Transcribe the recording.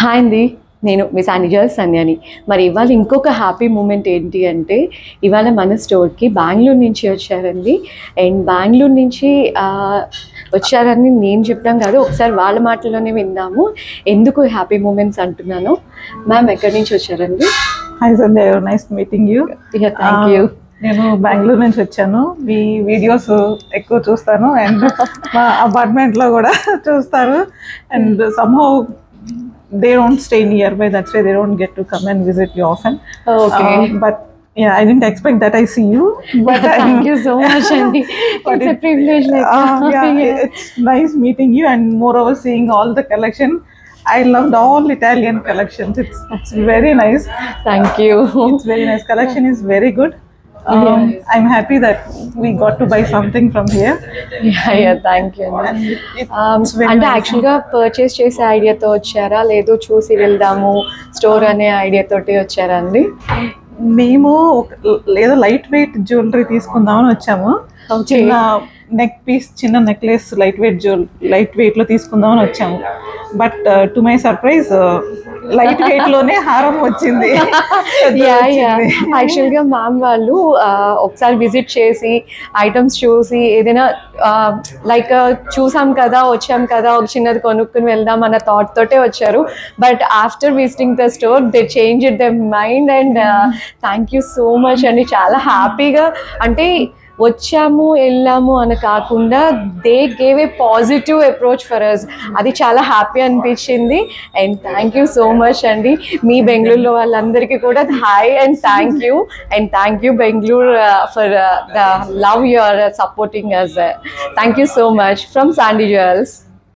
Hi అండి, నేను మీ సానిజల్ సంధ్యాని. మరి ఇవాళ ఇంకొక హ్యాపీ మూమెంట్ ఏంటి అంటే, ఇవాళ మన స్టోర్కి బెంగళూరు నుంచి వచ్చారండి. అండ్ బెంగళూరు నుంచి వచ్చారని నేను చెప్పడం కాదు, ఒకసారి వాళ్ళ మాటల్లోనే విందాము ఎందుకు హ్యాపీ మూమెంట్స్ అంటున్నాను. మ్యామ్ ఎక్కడి నుంచి వచ్చారండి? Hi Sandhya, nice meeting you. Thank you. నేను బెంగళూరు నుంచి వచ్చాను. మీ వీడియోస్ ఎక్కువ చూస్తాను అండ్ మా అపార్ట్మెంట్లో కూడా చూస్తారు. And somehow they don't stay nearby, that's why they don't get to come and visit you often. Okay. But yeah, I didn't expect that I see you. But Thank you so much, Andy. It's a privilege. Yeah, it's nice meeting you and moreover seeing all the collection. I loved all Italian collections. It's very nice. Thank you. It's very nice. Collection is very good. I'm happy that we got to buy something from here. Yeah, thank you. అంటే యాక్చువల్గా purchase చేసే ఐడియాతో వచ్చారా, లేదు చూసి వెళ్దాము store అనే idea తోటి వచ్చారా అండి? మేము లేదా లైట్ వెయిట్ జ్యువెలరీ తీసుకుందామని వచ్చాము. చిన్న నెక్ పీస్, చిన్న నెక్లెస్ లైట్ వెయిట్ లో తీసుకుందామని వచ్చాము. But to my surprise light weight లోనే హారం వచ్చింది. యాక్చువల్గా మ్యామ్ వాళ్ళు ఒకసారి విజిట్ చేసి ఐటమ్స్ చూసి ఏదైనా లైక్ చూసాం కదా, వచ్చాం కదా, ఒక చిన్నది కొనుక్కుని వెళ్దాం అన్న థాట్ తోటే వచ్చారు. But after visiting the store they change it the mind. And thank you so much అండి. చాలా హ్యాపీగా, అంటే వచ్చాము వెళ్ళాము అని కాకుండా they gave a positive approach for us. అది చాలా హ్యాపీ అనిపించింది. And thank you so much అండి. మీ బెంగళూరులో వాళ్ళందరికీ కూడా hi and thank you. And thank you Bengaluru for the love you are supporting us. Thank you so much from Sandy jewels.